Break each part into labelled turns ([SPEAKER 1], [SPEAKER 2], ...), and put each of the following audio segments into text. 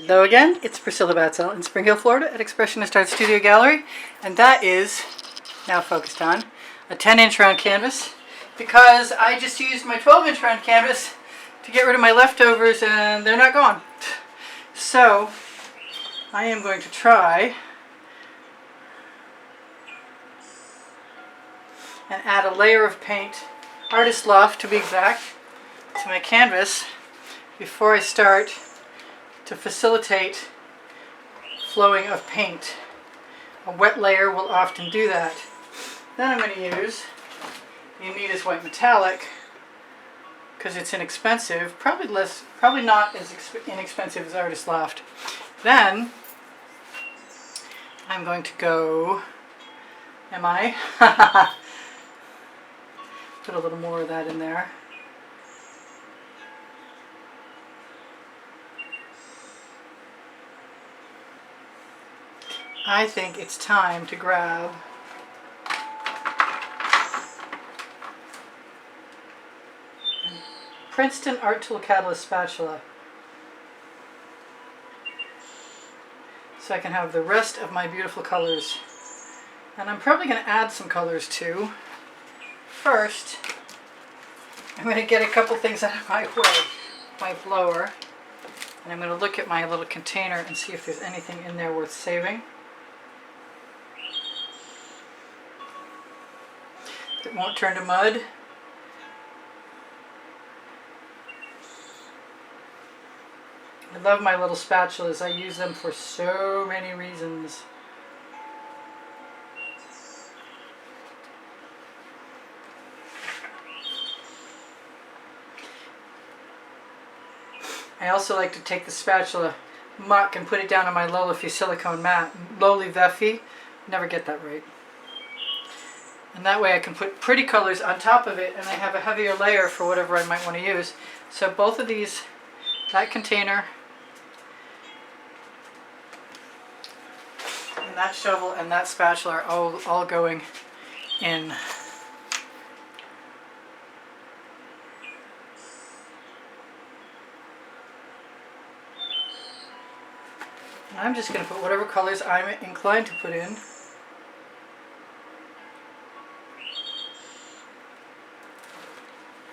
[SPEAKER 1] Hello again, it's Priscilla Batzell in Spring Hill, Florida at Expressionist Art Studio Gallery, and that is now focused on a 10-inch round canvas because I just used my 12-inch round canvas to get rid of my leftovers and they're not gone. So I am going to try and add a layer of paint, Artist Loft to be exact, to my canvas before I start to facilitate flowing of paint. A wet layer will often do that. Then I'm going to use the Meeden white metallic because it's inexpensive, probably not as inexpensive as Artist Loft. Then I'm going to go, put a little more of that in there. I think it's time to grab Princeton Art Tool Catalyst spatula so I can have the rest of my beautiful colors. And I'm probably going to add some colors too. First, I'm going to get a couple things out of my way, my blower, and I'm going to look at my little container and see if there's anything in there worth saving. It won't turn to mud. I love my little spatulas. I use them for so many reasons. I also like to take the spatula muck and put it down on my Lolafi silicone mat. Lolafi, never get that right. And that way I can put pretty colors on top of it and I have a heavier layer for whatever I might want to use. So both of these, that container and that shovel and that spatula are all going in. And I'm just going to put whatever colors I'm inclined to put in.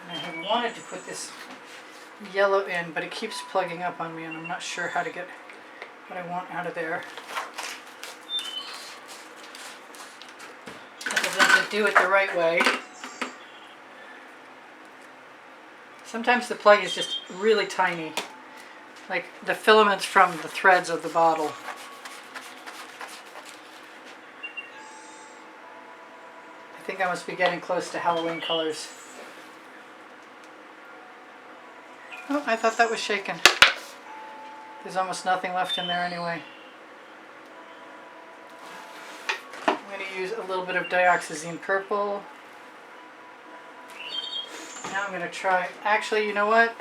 [SPEAKER 1] I have wanted to put this yellow in, but it keeps plugging up on me and I'm not sure how to get what I want out of there. Because I have to do it the right way. Sometimes the plug is just really tiny, like the filaments from the threads of the bottle. I think I must be getting close to Halloween colors. Oh, I thought that was shaken. There's almost nothing left in there anyway. I'm going to use a little bit of dioxazine purple. Now I'm going to try, actually, you know what?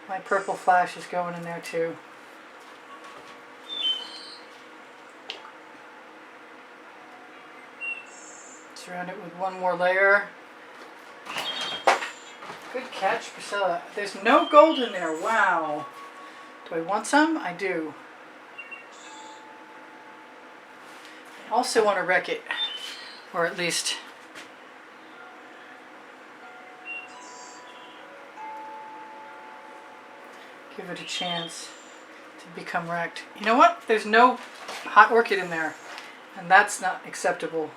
[SPEAKER 1] My purple flash is going in there too. Surround it with one more layer. Good catch, Priscilla. There's no gold in there. Wow. Do I want some? I do. I also want to wreck it. Or at least give it a chance to become wrecked. You know what? There's no hot orchid in there. And that's not acceptable.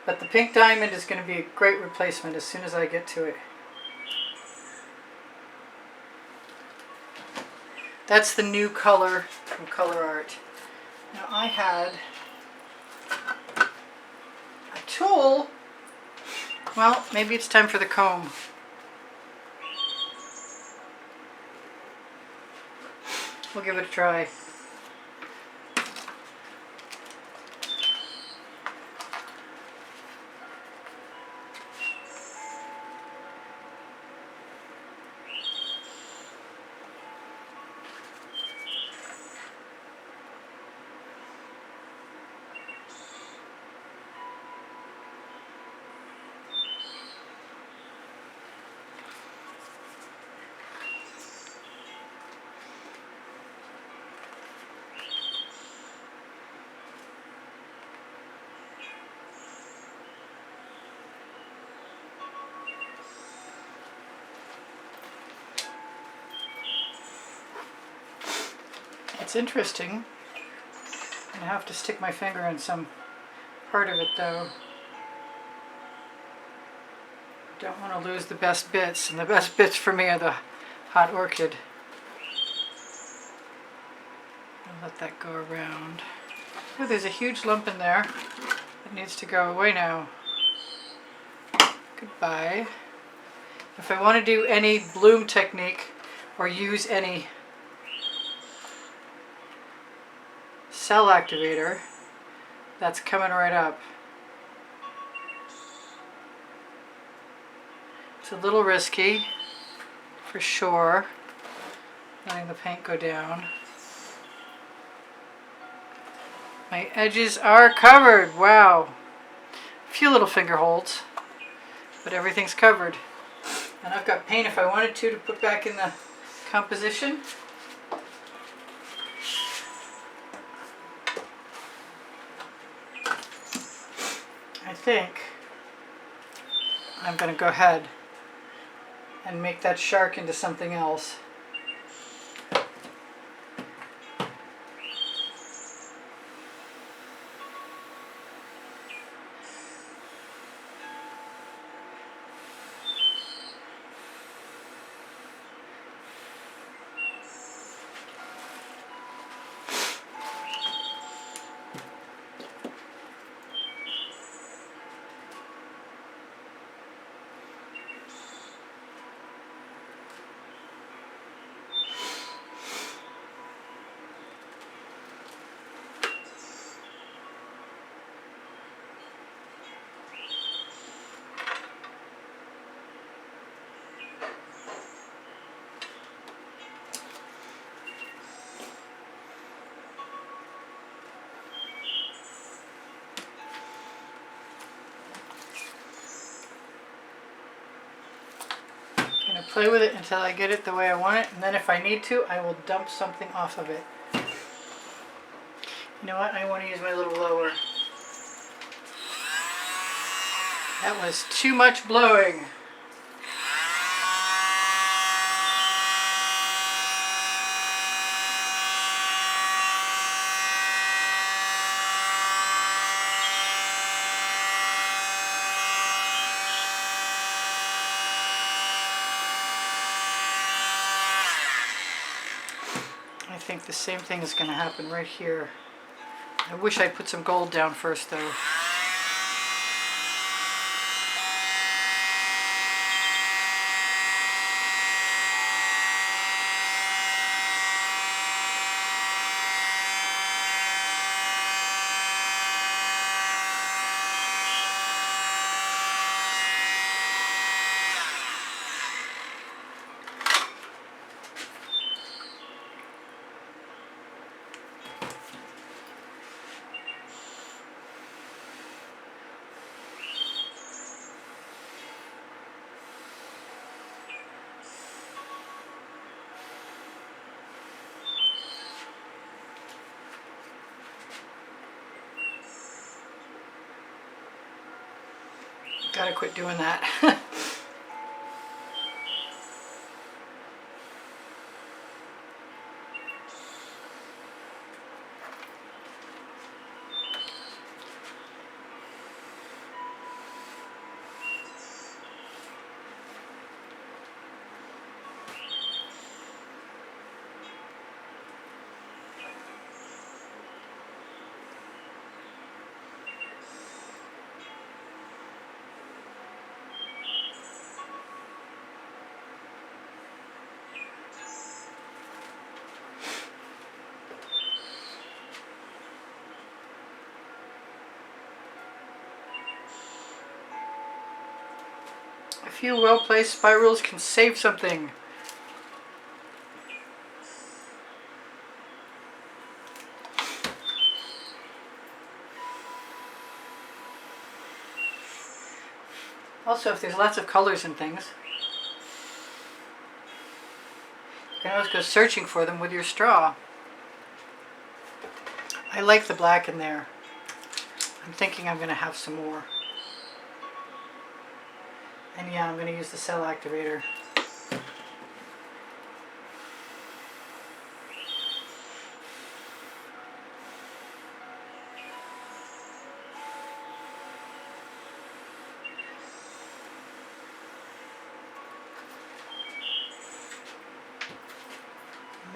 [SPEAKER 1] But the pink diamond is going to be a great replacement as soon as I get to it. That's the new color from Color Art. Now I had a tool. Well, maybe it's time for the comb. We'll give it a try. It's interesting. I have to stick my finger in some part of it though. Don't want to lose the best bits, and the best bits for me are the hot orchid. I'll let that go around. Oh, there's a huge lump in there. It needs to go away now. Goodbye. If I want to do any bloom technique or use any cell activator, that's coming right up. It's a little risky, for sure, letting the paint go down. My edges are covered. Wow. A few little finger holds, but everything's covered. And I've got paint if I wanted to put back in the composition. I think I'm going to go ahead and make that shark into something else. Play with it until I get it the way I want it, and then if I need to, I will dump something off of it. You know what? I want to use my little blower. That was too much blowing. I think the same thing is going to happen right here. I wish I'd put some gold down first though. Gotta quit doing that. A few well-placed spirals can save something. Also, if there's lots of colors and things, you can always go searching for them with your straw. I like the black in there. I'm thinking I'm going to have some more. And yeah, I'm going to use the cell activator.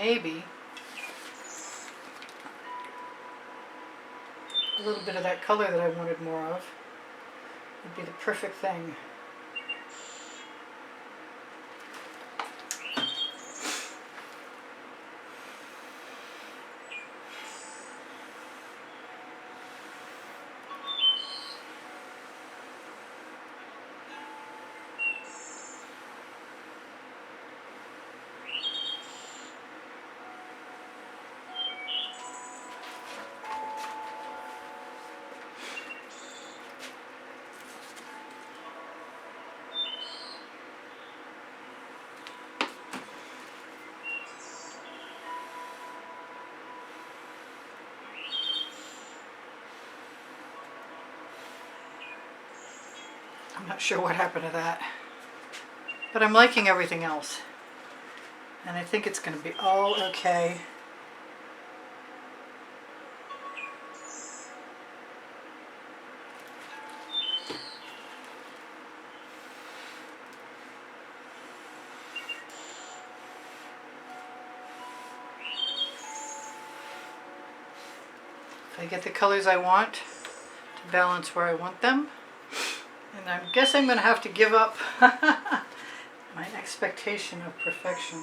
[SPEAKER 1] maybe a little bit of that color that I wanted more of would be the perfect thing. I'm not sure what happened to that, but I'm liking everything else, and I think it's going to be all okay. If I get the colors I want to balance where I want them, and I guess I'm going to have to give up my expectation of perfection.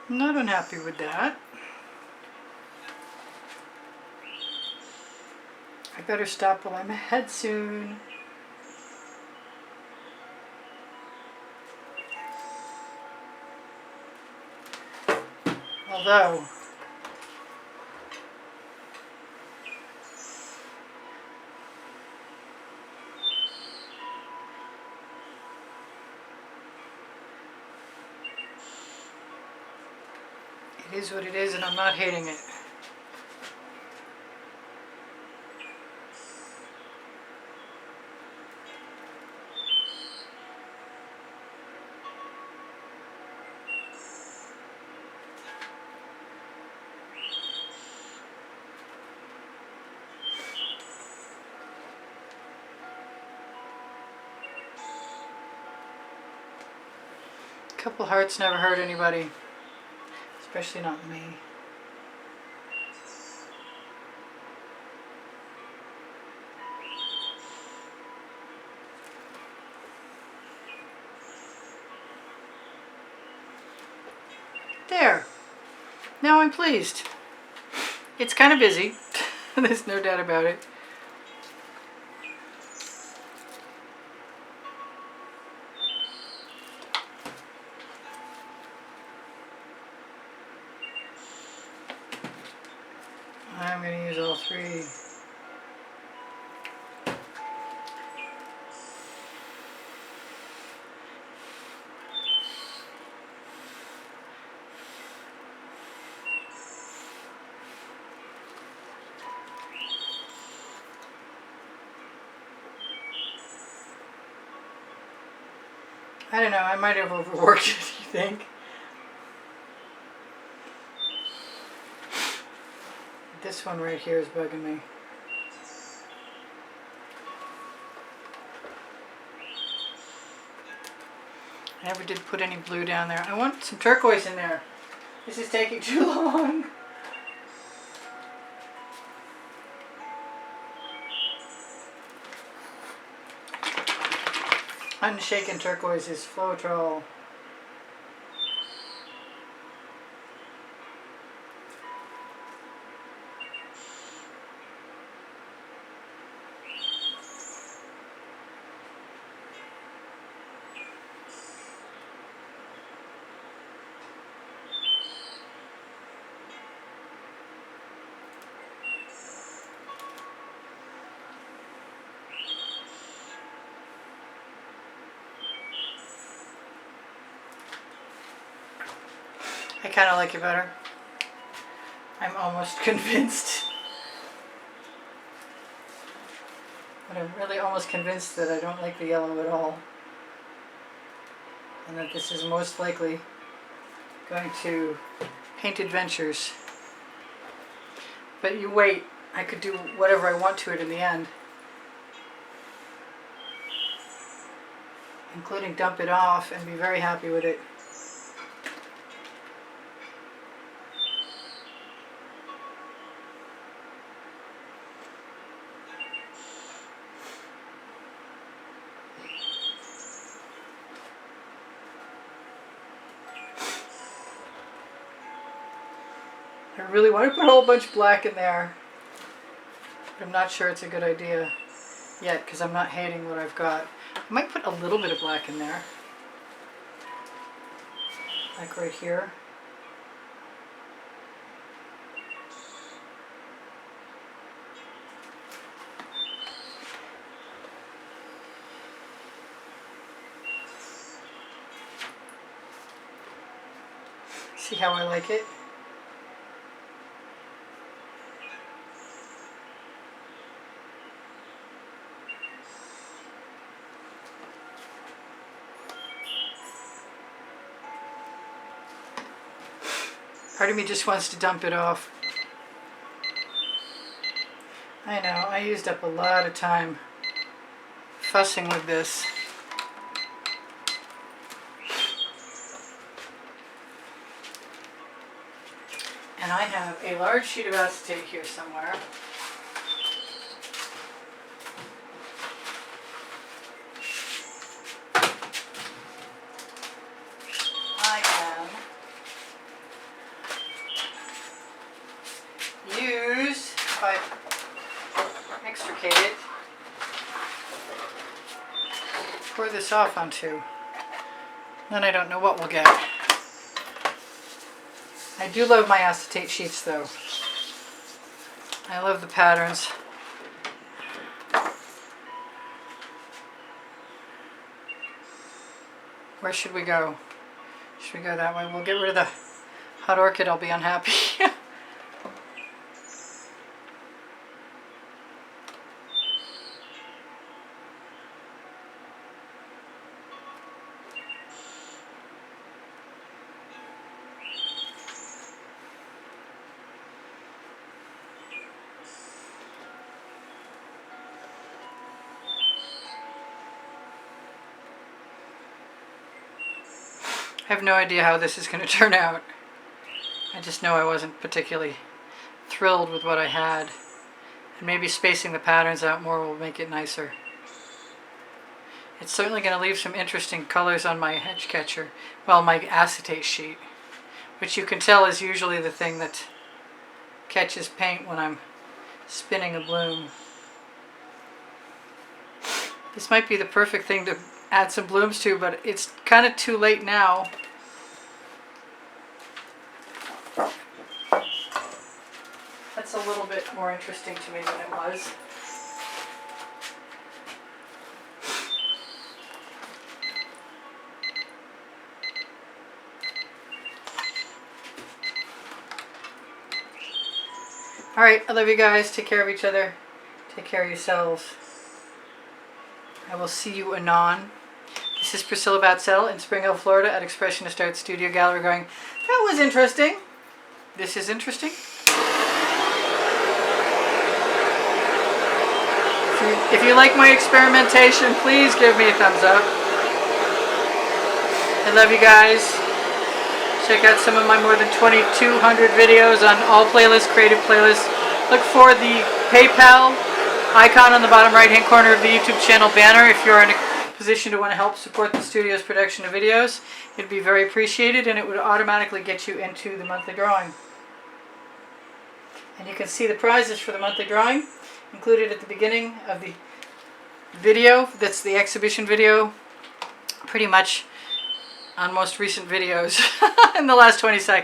[SPEAKER 1] I'm not unhappy with that. I better stop while I'm ahead soon. Although, it is what it is, and I'm not hating it. A couple hearts never hurt anybody, especially not me. There. Now I'm pleased. It's kind of busy. There's no doubt about it. I'm going to use all three. I don't know, I might have overworked it, you think? This one right here is bugging me. I never did put any blue down there. I want some turquoise in there. This is taking too long. Unshaken turquoise is Floetrol. I kind of like it better. I'm almost convinced. But I'm really almost convinced that I don't like the yellow at all. And that this is most likely going to Paint Adventures. But you wait, I could do whatever I want to it in the end. Including dump it off and be very happy with it. I really want to put a whole bunch of black in there, but I'm not sure it's a good idea yet because I'm not hating what I've got. I might put a little bit of black in there, like right here. See how I like it? Part of me just wants to dump it off. I know, I used up a lot of time fussing with this. And I have a large sheet of acetate here somewhere. I can use, if I extricate it, pour this off onto. Then I don't know what we'll get. I do love my acetate sheets though. I love the patterns. Where should we go? Should we go that way? We'll get rid of the hot orchid, I'll be unhappy. I have no idea how this is going to turn out. I just know I wasn't particularly thrilled with what I had. And maybe spacing the patterns out more will make it nicer. It's certainly going to leave some interesting colors on my edge catcher. Well, my acetate sheet. Which you can tell is usually the thing that catches paint when I'm spinning a bloom. This might be the perfect thing to add some blooms to, but it's kind of too late now. That's a little bit more interesting to me than it was. Alright, I love you guys. Take care of each other. Take care of yourselves. I will see you anon. This is Priscilla Batzell in Spring Hill, Florida at Expressionist Art Studio Gallery going, that was interesting. This is interesting. If you like my experimentation, please give me a thumbs up. I love you guys. Check out some of my more than 2,200 videos on all playlists, creative playlists. Look for the PayPal icon on the bottom right hand corner of the YouTube channel banner if you're in a position to want to help support the studio's production of videos. It'd be very appreciated and it would automatically get you into the monthly drawing. And you can see the prizes for the monthly drawing included at the beginning of the video. That's the exhibition video, pretty much on most recent videos in the last 20 seconds.